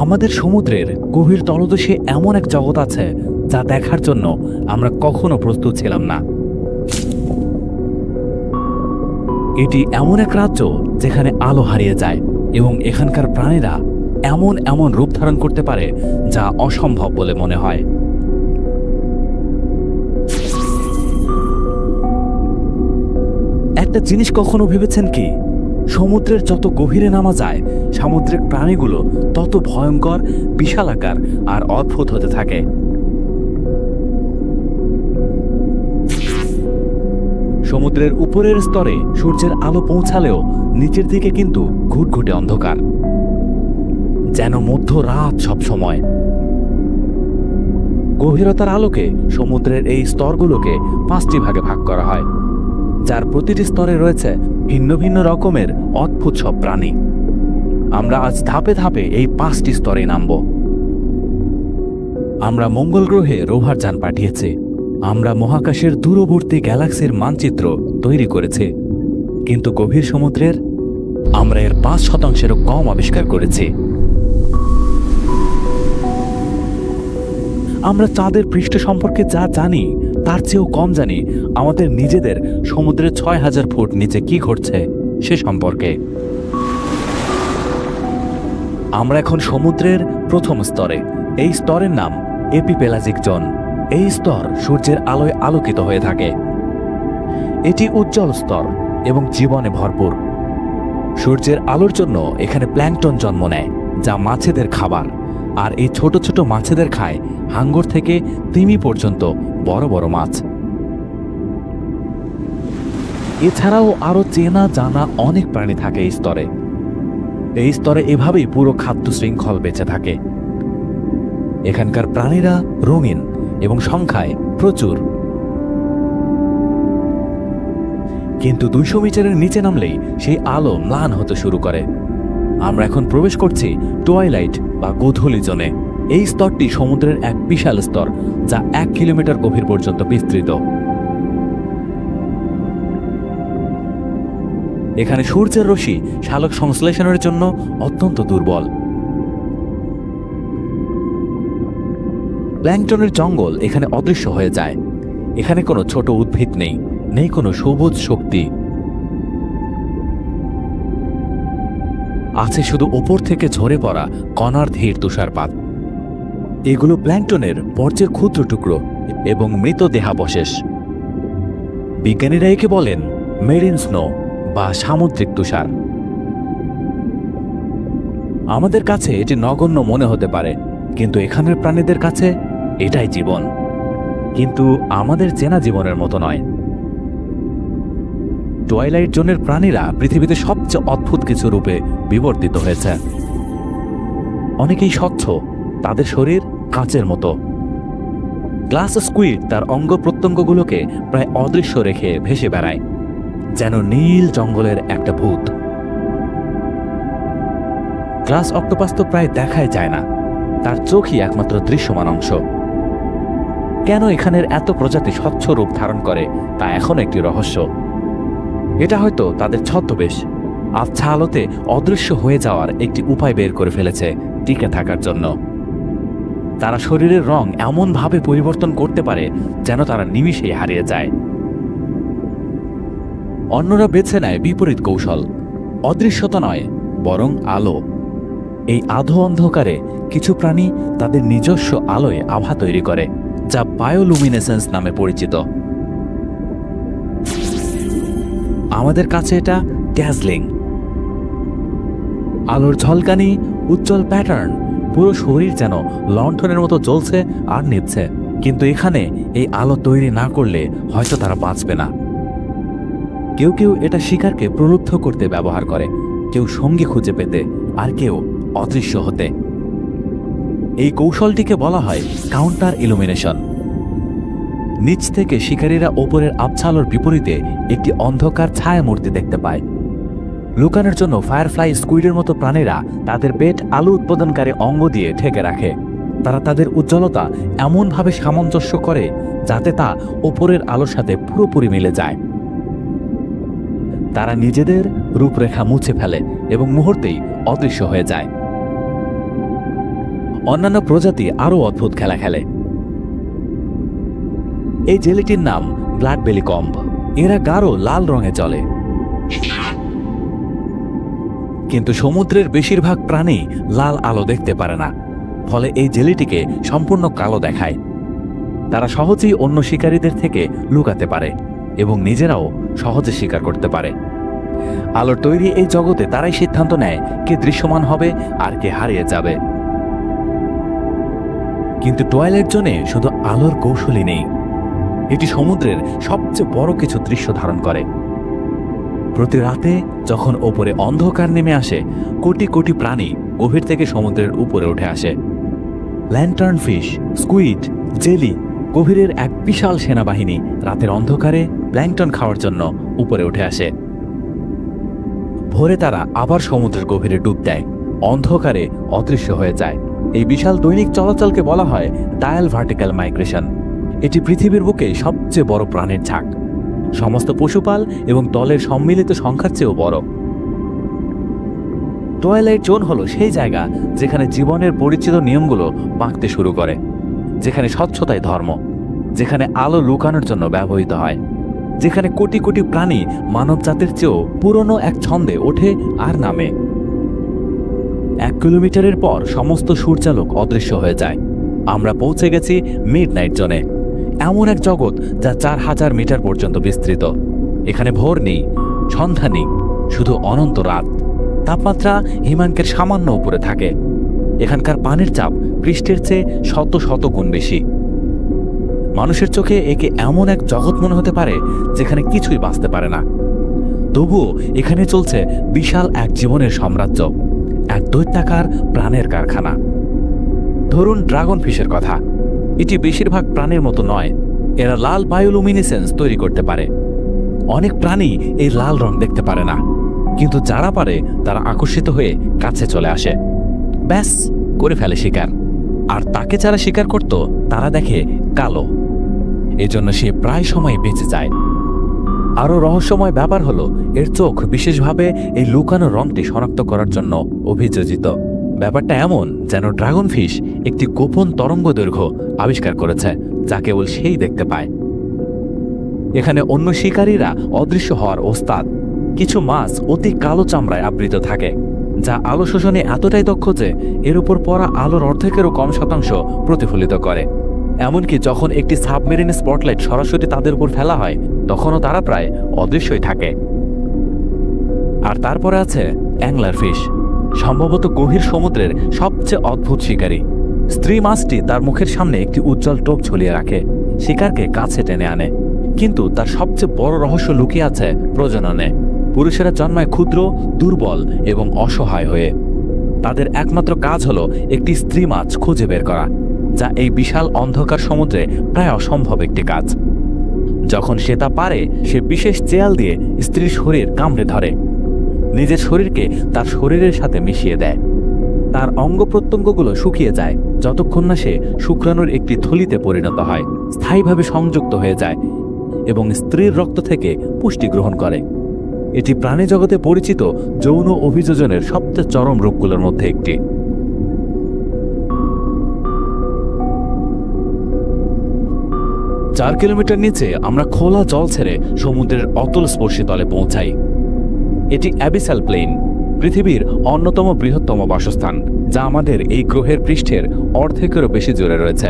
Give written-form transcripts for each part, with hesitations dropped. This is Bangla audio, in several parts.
আমাদের সমুদ্রের গভীর তলদেশে এমন এক জগৎ আছে যা দেখার জন্য আমরা কখনো প্রস্তুত ছিলাম না। এটি এমন এক রাজ্য যেখানে আলো হারিয়ে যায় এবং এখানকার প্রাণীরা এমন এমন রূপ ধারণ করতে পারে যা অসম্ভব বলে মনে হয়। একটা জিনিস কখনো ভেবেছেন কি, সমুদ্রের যত গভীরে নামা যায় সামুদ্রিক প্রাণীগুলো তত ভয়ঙ্কর, বিশালাকার আর অদ্ভুত হতে থাকে। সমুদ্রের উপরের স্তরে সূর্যের আলো পৌঁছালেও নিচের দিকে কিন্তু ঘুটঘুটে অন্ধকার, যেন মধ্যরাত সব সময়। গভীরতার আলোকে সমুদ্রের এই স্তরগুলোকে 5টি ভাগে ভাগ করা হয়, যার প্রতিটি স্তরে রয়েছে ভিন্ন ভিন্ন রকমের অদ্ভুত সব প্রাণী। আমরা আজ ধাপে ধাপে এই 5টি স্তরে নামব। আমরা মঙ্গল গ্রহে রোভার যান পাঠিয়েছি। আমরা মহাকাশের দূরবর্তী গ্যালাক্সির মানচিত্র তৈরি করেছি, কিন্তু গভীর সমুদ্রের আমরা এর 5%-এরও কম আবিষ্কার করেছি। আমরা চাঁদের পৃষ্ঠ সম্পর্কে যা জানি তার চেয়েও কম জানি আমাদের নিজেদের সমুদ্রের 6000 ফুট নিচে কি ঘটছে সে সম্পর্কে। আমরা এখন সমুদ্রের প্রথম স্তরে। এই স্তরের নাম এপিপেলাজিক জোন। এই স্তর সূর্যের আলোয় আলোকিত হয়ে থাকে। এটি উজ্জ্বল স্তর এবং জীবনে ভরপুর। সূর্যের আলোর জন্য এখানে প্ল্যাঙ্কটন জন্ম নেয়, যা মাছেদের খাবার, আর এই ছোট ছোট মাছেদের খায় হাঙ্গর থেকে তিমি পর্যন্ত বড় বড় মাছ। এছাড়াও আরো চেনা জানা অনেক প্রাণী থাকে এই স্তরে। এই স্তরে এভাবেই পুরো খাদ্য শৃঙ্খল বেঁচে থাকে। এখানকার প্রাণীরা রঙিন এবং সংখ্যায় প্রচুর, কিন্তু 200 মিটারের নিচে নামলেই সেই আলো ম্লান হতে শুরু করে। আমরা এখন প্রবেশ করছি টুয়াইলাইট বা গোধূলি জোনে। এই স্তরটি সমুদ্রের এক বিশাল স্তর, যা 1 কিলোমিটার গভীর পর্যন্ত বিস্তৃত। এখানে সূর্যের রশ্মি সালোক সংশ্লেষণের জন্য অত্যন্ত দুর্বল। প্ল্যাঙ্কটনের জঙ্গল এখানে অদৃশ্য হয়ে যায়। এখানে কোনো ছোট উদ্ভিদ নেই, নেই কোনো সবুজ শক্তি। আছে শুধু ওপর থেকে ঝরে পড়া কণার ধীর তুষারপাত। এগুলো প্ল্যাঙ্কটনের বর্জ্যের ক্ষুদ্র টুকরো এবং মৃত দেহাবশেষ। বিজ্ঞানীরা একে বলেন মেরিন স্নো বা সামুদ্রিক তুষার। আমাদের কাছে এটি নগণ্য মনে হতে পারে, কিন্তু এখানের প্রাণীদের কাছে এটাই জীবন, কিন্তু আমাদের চেনা জীবনের মতো নয়। টুয়াইলাইট জোনের প্রাণীরা পৃথিবীতে সবচেয়ে অদ্ভুত কিছু রূপে বিবর্তিত হয়েছে। অনেকেই স্বচ্ছ, তাদের শরীর কাঁচের মতো। গ্লাস স্কুইড তার অঙ্গ প্রত্যঙ্গগুলোকে প্রায় অদৃশ্য রেখে ভেসে বেড়ায়, যেন নীল জঙ্গলের একটা ভূত। গ্লাস অক্টোপাস তো প্রায় দেখাই যায় না, তার চোখই একমাত্র দৃশ্যমান অংশ। কেন এখানের এত প্রজাতি স্বচ্ছ রূপ ধারণ করে তা এখনো একটি রহস্য। এটা হয়তো তাদের ছদ্মবেশ, আচ্ছা আলোতে অদৃশ্য হয়ে যাওয়ার একটি উপায় বের করে ফেলেছে টিকে থাকার জন্য। তারা শরীরের রং এমনভাবে পরিবর্তন করতে পারে যেন তারা নিমিষেই হারিয়ে যায়। অন্যরা বেছে নেয় বিপরীত কৌশল, অদৃশ্যতা নয় বরং আলো। এই আধো অন্ধকারে কিছু প্রাণী তাদের নিজস্ব আলোয় আভা তৈরি করে, যা বায়োলুমিনেসেন্স নামে পরিচিত। আমাদের কাছে এটা ড্যাজলিং। আলোর ঝলকানি, উজ্জ্বল প্যাটার্ন, পুরো শরীর যেন লণ্ঠনের মতো জ্বলছে আর নিচ্ছে। কিন্তু এখানে এই আলো তৈরি না করলে হয়তো তারা বাঁচবে না। কেউ কেউ এটা শিকারকে প্রলুব্ধ করতে ব্যবহার করে, কেউ সঙ্গী খুঁজে পেতে, আর কেউ অদৃশ্য হতে। এই কৌশলটিকে বলা হয় কাউন্টার ইলুমিনেশন। নিচ থেকে শিকারীরা ওপরের আবছা আলোর বিপরীতে একটি অন্ধকার ছায়া মূর্তি দেখতে পায়। লুকানোর জন্য ফায়ারফ্লাই স্কুইডের মতো প্রাণীরা তাদের পেট আলো উৎপাদনকারী অঙ্গ দিয়ে ঢেকে রাখে। তারা তাদের উজ্জ্বলতা এমনভাবে সামঞ্জস্য করে যাতে তা ওপরের আলোর সাথে পুরোপুরি মিলে যায়। তারা নিজেদের রূপরেখা মুছে ফেলে এবং মুহূর্তেই অদৃশ্য হয়ে যায়। অন্যান্য প্রজাতি আরও অদ্ভুত খেলা খেলে। এই জেলিটির নাম ব্লাড বেলি কম্ব। এরা গাঢ় লাল রঙে চলে, কিন্তু সমুদ্রের বেশিরভাগ প্রাণী লাল আলো দেখতে পারে না, ফলে এই জেলিটিকে সম্পূর্ণ কালো দেখায়। তারা সহজেই অন্য শিকারীদের থেকে লুকাতে পারে এবং নিজেরাও সহজে শিকার করতে পারে। আলোর তৈরি এই জগতে তারাই সিদ্ধান্ত নেয় কে দৃশ্যমান হবে আর কে হারিয়ে যাবে। কিন্তু টয়লাইট জোনে শুধু আলোর কৌশলই নেই, এটি সমুদ্রের সবচেয়ে বড় কিছু দৃশ্য ধারণ করে। প্রতি রাতে যখন ওপরে অন্ধকার নেমে আসে, কোটি কোটি প্রাণী গভীর থেকে সমুদ্রের উপরে উঠে আসে। ল্যান্টার্ন ফিশ, স্কুইড, জেলি, গভীরের এক বিশাল সেনাবাহিনী রাতের অন্ধকারে প্ল্যাঙ্কটন খাওয়ার জন্য উপরে উঠে আসে। ভোরে তারা আবার সমুদ্রের গভীরে ডুব দেয়, অন্ধকারে অদৃশ্য হয়ে যায়। এই বিশাল দৈনিক চলাচলকে বলা হয় ডায়াল ভার্টিক্যাল মাইগ্রেশন। এটি পৃথিবীর বুকে সবচেয়ে বড় প্রাণীর ঝাঁক, সমস্ত পশুপাল এবং দলের সম্মিলিত সংখ্যার চেয়েও বড়। টয়লাইট জোন হলো সেই জায়গা যেখানে জীবনের পরিচিত নিয়মগুলো বাঁকতে শুরু করে, যেখানে স্বচ্ছতাই ধর্ম, যেখানে আলো লুকানোর জন্য ব্যবহৃত হয়, যেখানে কোটি কোটি প্রাণী মানব জাতির চেয়েও পুরনো এক ছন্দে ওঠে আর নামে। 1 কিলোমিটারের পর সমস্ত সূর্যালোক অদৃশ্য হয়ে যায়। আমরা পৌঁছে গেছি মিডনাইট জোনে, এমন এক জগৎ যা 4000 মিটার পর্যন্ত বিস্তৃত। এখানে ভোর নেই, সন্ধ্যা নেই, শুধু অনন্ত রাত। তাপমাত্রা হিমাঙ্কের সামান্য উপরে থাকে। এখানকার পানির চাপ পৃষ্ঠের চেয়ে শত শত গুণ বেশি। মানুষের চোখে একে এমন এক জগৎ মনে হতে পারে যেখানে কিছুই বাঁচতে পারে না। তবুও এখানে চলছে বিশাল এক জীবনের সাম্রাজ্য, এক দৈত্যাকার প্রাণের কারখানা। ধরুন ড্রাগন ফিশের কথা। এটি বেশিরভাগ প্রাণীর মতো নয়, এরা লাল বায়োলুমিনেসেন্স তৈরি করতে পারে। অনেক প্রাণী এই লাল রং দেখতে পারে না, কিন্তু যারা পারে তারা আকর্ষিত হয়ে কাছে চলে আসে, ব্যাস করে ফেলে শিকার। আর তাকে যারা শিকার করত তারা দেখে কালো, এজন্য সে প্রায় সময় বেঁচে যায়। আরও রহস্যময় ব্যাপার হলো এর চোখ বিশেষভাবে এই লুকানো রংটি শনাক্ত করার জন্য অভিযোজিত। ব্যাপারটা এমন যেন ড্রাগন ফিশ একটি গোপন তরঙ্গ দৈর্ঘ্য আবিষ্কার করেছে, যা কেবল সেই দেখতে পায়। এখানে অন্য শিকারীরা অদৃশ্য হওয়ার ওস্তাদ। কিছু মাছ অতি কালো চামড়ায় আবৃত থাকে, যা আলো শোষণে এতটাই দক্ষ যে এর উপর পড়া আলোর অর্ধেকেরও কম শতাংশ প্রতিফলিত করে। এমনকি যখন একটি সাবমেরিন স্পটলাইট সরাসরি তাদের উপর ফেলা হয়, তখনও তারা প্রায় অদৃশ্যই থাকে। আর তারপরে আছে অ্যাংলার ফিশ, সম্ভবত গভীর সমুদ্রের সবচেয়ে অদ্ভুত শিকারী। স্ত্রী মাছটি তার মুখের সামনে একটি উজ্জ্বল টোপ ঝুলিয়ে রাখে, শিকারকে কাছে টেনে আনে। কিন্তু তার সবচেয়ে বড় রহস্য লুকিয়ে আছে প্রজননে। পুরুষেরা জন্মায় ক্ষুদ্র, দুর্বল এবং অসহায় হয়ে। তাদের একমাত্র কাজ হলো একটি স্ত্রী মাছ খুঁজে বের করা, যা এই বিশাল অন্ধকার সমুদ্রে প্রায় অসম্ভব একটি কাজ। যখন সে তা পারে, সে বিশেষ চেয়াল দিয়ে স্ত্রীর শরীর কামড়ে ধরে, নিজের শরীরকে তার শরীরের সাথে মিশিয়ে দেয়। তার অঙ্গ প্রত্যঙ্গগুলো শুকিয়ে যায় যতক্ষণ না সে শুক্রাণুর একটি থলিতে পরিণত হয়, স্থায়ীভাবে সংযুক্ত হয়ে যায় এবং স্ত্রীর রক্ত থেকে পুষ্টি গ্রহণ করে। এটি প্রাণী জগতে পরিচিত যৌন অভিযোজনের সবচেয়ে চরম রূপগুলোর মধ্যে একটি। চার কিলোমিটার নিচে আমরা খোলা জল ছেড়ে সমুদ্রের অতল স্পর্শী তলে পৌঁছাই। এটি অ্যাবিসাল প্লেন, পৃথিবীর অন্যতম বৃহত্তম বাসস্থান, যা আমাদের এই গ্রহের পৃষ্ঠের অর্ধেকেরও বেশি জুড়ে রয়েছে।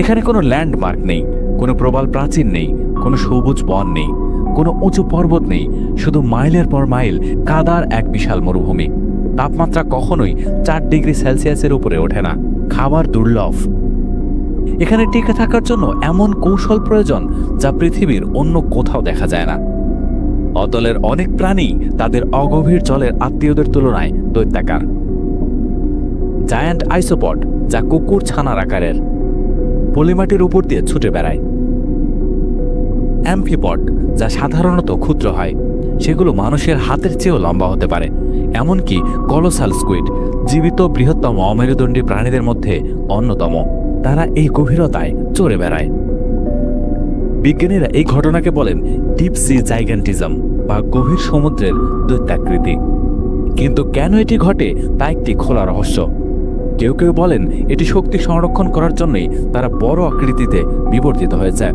এখানে কোনো ল্যান্ডমার্ক নেই, কোনো প্রবাল প্রাচীর নেই, কোনো সবুজ বন নেই, কোনো উঁচু পর্বত নেই, শুধু মাইলের পর মাইল কাদার এক বিশাল মরুভূমি। তাপমাত্রা কখনোই 4 ডিগ্রি সেলসিয়াসের উপরে ওঠে না। খাবার দুর্লভ। এখানে টিকে থাকার জন্য এমন কৌশল প্রয়োজন যা পৃথিবীর অন্য কোথাও দেখা যায় না। অতলের অনেক প্রাণী তাদের অগভীর জলের আত্মীয়দের তুলনায় দৈত্যাকার। জায়ান্ট আইসোপড, যা কুকুর ছানার আকারের, পলিমাটির উপর দিয়ে ছুটে বেড়ায়। অ্যাম্ফিপড, যা সাধারণত ক্ষুদ্র হয়, সেগুলো মানুষের হাতের চেয়েও লম্বা হতে পারে। এমনকি কলোসাল স্কুইড, জীবিত বৃহত্তম অমেরুদণ্ডী প্রাণীদের মধ্যে অন্যতম, তারা এই গভীরতায় চড়ে বেড়ায়। বিজ্ঞানীরা এই ঘটনাকে বলেন ডিপ সি জাইগ্যান্টিজম বা গভীর সমুদ্রের দৈত্যাকৃতি। কিন্তু কেন এটি ঘটে তা একটি খোলা রহস্য। কেউ কেউ বলেন এটি শক্তি সংরক্ষণ করার জন্যই তারা বড় আকৃতিতে বিবর্তিত হয়েছে।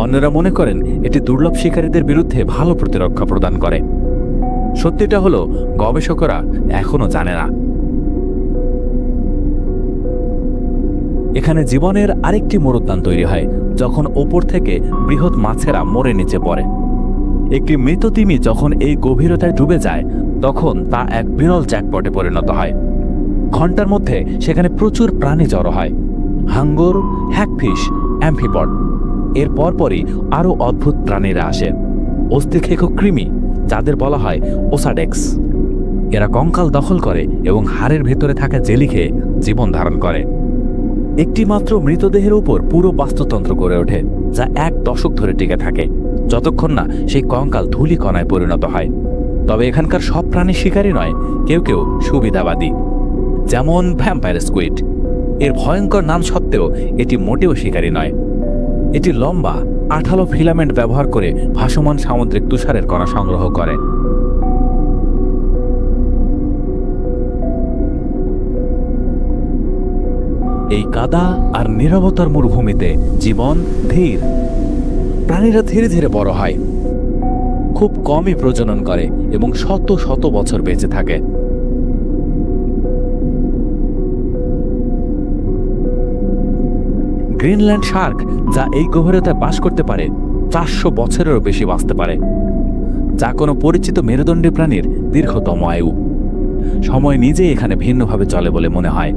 অন্যরা মনে করেন এটি দুর্লভ শিকারীদের বিরুদ্ধে ভালো প্রতিরক্ষা প্রদান করে। সত্যিটা হলো গবেষকরা এখনো জানে না। এখানে জীবনের আরেকটি মরুদ্যান তৈরি হয় যখন ওপর থেকে বৃহৎ মাছেরা মরে নিচে পড়ে। একটি মৃত তিমি যখন এই গভীরতায় ডুবে যায় তখন তা এক বিরল জ্যাকপটে পরিণত হয়। ঘন্টার মধ্যে সেখানে প্রচুর প্রাণী জড়ো হয়, হাঙ্গর, হ্যাগফিশ, অ্যাম্ফিপড। এর পরপরই আরও অদ্ভুত প্রাণীরা আসে, অস্থিক্ষেকো কৃমি যাদের বলা হয় ওসাডেক্স। এরা কঙ্কাল দখল করে এবং হাড়ের ভেতরে থাকা জেলি খেয়ে জীবন ধারণ করে। একটি মাত্র মৃতদেহের উপর পুরো বাস্তুতন্ত্র গড়ে ওঠে, যা 1 দশক ধরে টিকে থাকে, যতক্ষণ না সেই কঙ্কাল ধূলিকণায় পরিণত হয়। তবে এখানকার সব প্রাণী শিকারী নয়, কেউ কেউ সুবিধাবাদী, যেমন ভ্যাম্পায়ার স্কুইড। এর ভয়ঙ্কর নাম সত্ত্বেও এটি মোটেও শিকারী নয়। এটি লম্বা আঠালো ফিলামেন্ট ব্যবহার করে ভাসমান সামুদ্রিক তুষারের কণা সংগ্রহ করে। এই কাদা আর নীরবতার মরুভূমিতে জীবন ধীর। প্রাণীরা ধীরে ধীরে বড় হয়, খুব কমই প্রজনন করে এবং শত শত বছর বেঁচে থাকে। গ্রিনল্যান্ড শার্ক, যা এই গভীরতায় বাস করতে পারে, 400 বছরেরও বেশি বাঁচতে পারে, যা কোনো পরিচিত মেরুদণ্ডী প্রাণীর দীর্ঘতম আয়ু। সময় নিজেই এখানে ভিন্নভাবে চলে বলে মনে হয়।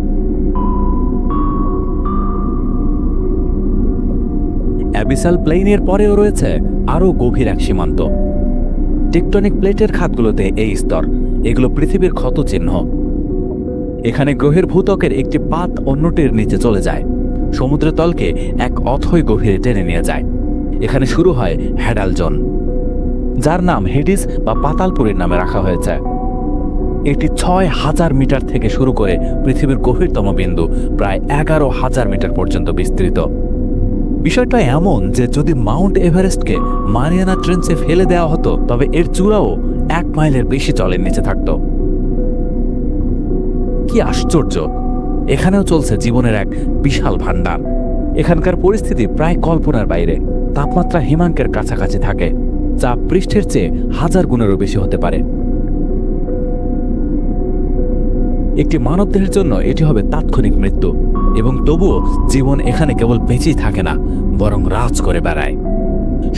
অ্যাবিসাল প্লেইনের পরেও রয়েছে আরও গভীর এক সীমান্ত। টেকটনিক প্লেটের খাতগুলোতে এই স্তর, এগুলো পৃথিবীর ক্ষত চিহ্ন। এখানে গ্রহের ভূত্বকের একটি পাত অন্যটির নিচে চলে যায়, সমুদ্রের তলকে এক অথই গভীরে টেনে নিয়ে যায়। এখানে শুরু হয় হ্যাডাল জোন, যার নাম হেডিস বা পাতালপুরীর নামে রাখা হয়েছে। এটি 6000 মিটার থেকে শুরু করে পৃথিবীর গভীরতম বিন্দু প্রায় 11,000 মিটার পর্যন্ত বিস্তৃত। বিষয়টা এমন যে যদি মাউন্ট এভারেস্টকে মারিয়ানা ট্রেঞ্চে ফেলে দেওয়া হতো, তবে এর চূড়াও 1 মাইলের বেশি জলের নিচে থাকত। কি আশ্চর্য! এখানেও চলছে জীবনের এক বিশাল ভান্ডার। এখানকার পরিস্থিতি প্রায় কল্পনার বাইরে। তাপমাত্রা হিমাঙ্কের কাছাকাছি থাকে, যা পৃষ্ঠের চেয়ে 1000 গুণেরও বেশি হতে পারে। একটি মানবদেহের জন্য এটি হবে তাৎক্ষণিক মৃত্যু, এবং তবুও জীবন এখানে কেবল বেঁচেই থাকে না, বরং রাজ করে বেড়ায়।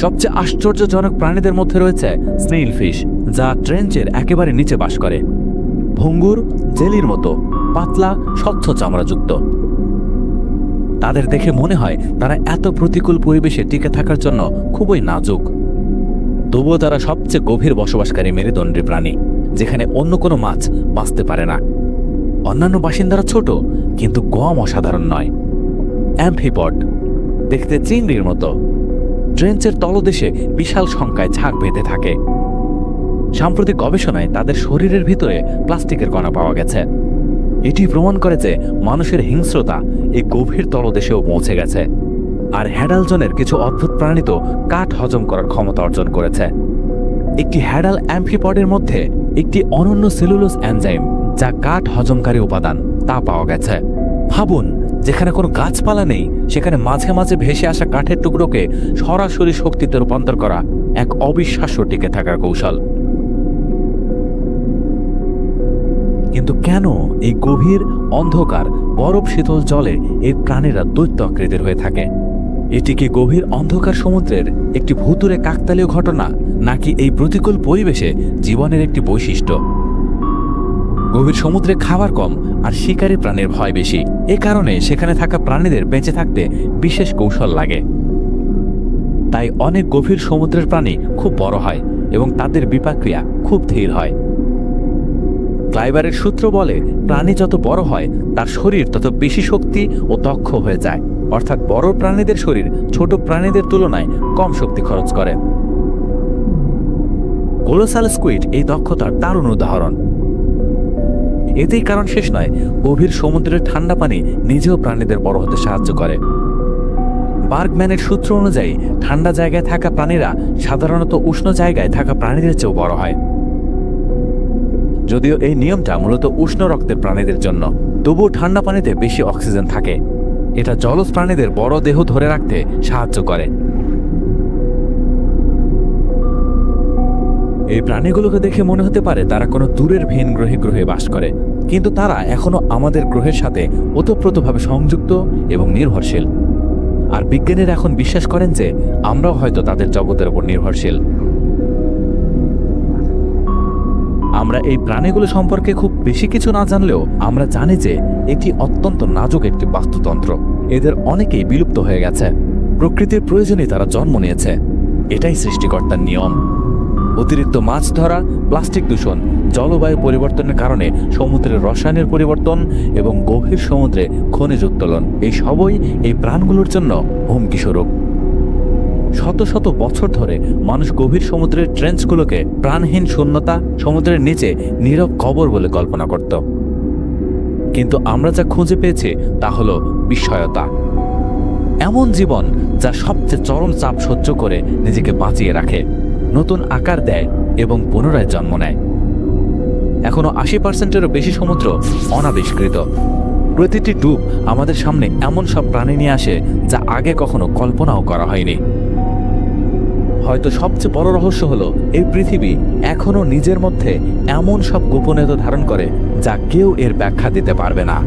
সবচেয়ে আশ্চর্যজনক প্রাণীদের মধ্যে রয়েছে স্নেইল ফিশ, যা ট্রেঞ্চের একেবারে নিচে বাস করে। ভঙ্গুর জেলির মতো পাতলা স্বচ্ছ চামড়াযুক্ত। তাদের দেখে মনে হয় তারা এত প্রতিকূল পরিবেশে টিকে থাকার জন্য খুবই নাজুক। তবুও তারা সবচেয়ে গভীর বসবাসকারী মেরুদণ্ডী প্রাণী, যেখানে অন্য কোনো মাছ বাঁচতে পারে না। অন্যান্য বাসিন্দারা ছোট, কিন্তু কম অসাধারণ নয়। অ্যাম্ফিপড, দেখতে চিংড়ির মতো, ট্রেঞ্চের তলদেশে বিশাল সংখ্যায় ঝাঁক বেঁধে থাকে। সাম্প্রতিক গবেষণায় তাদের শরীরের ভিতরে প্লাস্টিকের কণা পাওয়া গেছে। এটি প্রমাণ করে যে মানুষের হিংস্রতা এই গভীর তলদেশেও পৌঁছে গেছে। আর হ্যাডাল জোনের কিছু অদ্ভুত প্রাণী তো কাঠ হজম করার ক্ষমতা অর্জন করেছে। একটি হ্যাডাল অ্যাম্ফিপডের মধ্যে একটি অনন্য সেলুলোজ এনজাইম, যা কাঠ হজমকারী উপাদান, তা পাওয়া গেছে। ভাবুন, যেখানে কোনো গাছপালা নেই সেখানে মাঝে মাঝে ভেসে আসা কাঠের টুকরোকে সরাসরি শক্তিতে রূপান্তর করা এক অবিশ্বাস্য টিকে থাকার কৌশল। কিন্তু কেন এই গভীর অন্ধকার বরফ শীতল জলে এই প্রাণীরা দৈত্য আকৃতির হয়ে থাকে? এটি কি গভীর অন্ধকার সমুদ্রের একটি ভুতুড়ে কাকতালীয় ঘটনা, নাকি এই প্রতিকূল পরিবেশে জীবনের একটি বৈশিষ্ট্য? গভীর সমুদ্রে খাবার কম আর শিকারী প্রাণীর ভয় বেশি। এ কারণে সেখানে থাকা প্রাণীদের বেঁচে থাকতে বিশেষ কৌশল লাগে। তাই অনেক গভীর সমুদ্রের প্রাণী খুব বড় হয় এবং তাদের বিপাকক্রিয়া খুব ধীর হয়। ক্লাইবারের সূত্র বলে, প্রাণী যত বড় হয় তার শরীর তত বেশি শক্তি ও দক্ষ হয়ে যায়। অর্থাৎ বড় প্রাণীদের শরীর ছোট প্রাণীদের তুলনায় কম শক্তি খরচ করে। কোলোসাল স্কুইড এই দক্ষতার দারুণ উদাহরণ। এতেই কারণ শেষ নয়, গভীর সমুদ্রের ঠান্ডা পানি নিজেও প্রাণীদের বড় হতে সাহায্য করে। বার্গম্যানের সূত্র অনুযায়ী ঠান্ডা জায়গায় থাকা প্রাণীরা সাধারণত উষ্ণ জায়গায় থাকা প্রাণীদের চেয়েও বড় হয়, যদিও এই নিয়মটা মূলত উষ্ণ রক্তের প্রাণীদের জন্য। তবুও ঠান্ডা পানিতে বেশি অক্সিজেন থাকে। এটা জলজ প্রাণীদের বড় দেহ ধরে রাখতে সাহায্য করে। এই প্রাণীগুলোকে দেখে মনে হতে পারে তারা কোনো দূরের ভিনগ্রহী গ্রহে বাস করে, কিন্তু তারা এখনো আমাদের গ্রহের সাথে ওতপ্রোতভাবে সংযুক্ত এবং নির্ভরশীল। আর বিজ্ঞানীরা এখন বিশ্বাস করেন যে আমরাও হয়তো তাদের জগতের উপর নির্ভরশীল। আমরা এই প্রাণীগুলো সম্পর্কে খুব বেশি কিছু না জানলেও আমরা জানি যে এটি অত্যন্ত নাজুক একটি বাস্তুতন্ত্র। এদের অনেকেই বিলুপ্ত হয়ে গেছে। প্রকৃতির প্রয়োজনে তারা জন্ম নিয়েছে। এটাই সৃষ্টিকর্তার নিয়ম। অতিরিক্ত মাছ ধরা, প্লাস্টিক দূষণ, জলবায়ু পরিবর্তনের কারণে সমুদ্রের রসায়নের পরিবর্তন এবং গভীর সমুদ্রে খনিজ উত্তোলন, এই সবই এই প্রাণগুলোর জন্য হুমকি স্বরূপ। শত শত বছর ধরে মানুষ গভীর সমুদ্রের ট্রেঞ্চগুলোকে প্রাণহীন শূন্যতা, সমুদ্রের নিচে নীরব কবর বলে কল্পনা করত। কিন্তু আমরা যা খুঁজে পেয়েছি তা হলো বিস্ময়তা। এমন জীবন যা সবচেয়ে চরম চাপ সহ্য করে নিজেকে বাঁচিয়ে রাখে, নতুন আকার দেয় এবং পুনরায় জন্ম নেয়। এখনো 80%-এরও বেশি সমুদ্র অনাবিষ্কৃত। প্রতিটি ডুব আমাদের সামনে এমন সব প্রাণী নিয়ে আসে যা আগে কখনো কল্পনাও করা হয়নি। হয়তো সবচেয়ে বড় রহস্য হলো এই পৃথিবী এখনো নিজের মধ্যে এমন সব গোপনীয়তা ধারণ করে যা কেউ এর ব্যাখ্যা দিতে পারবে না।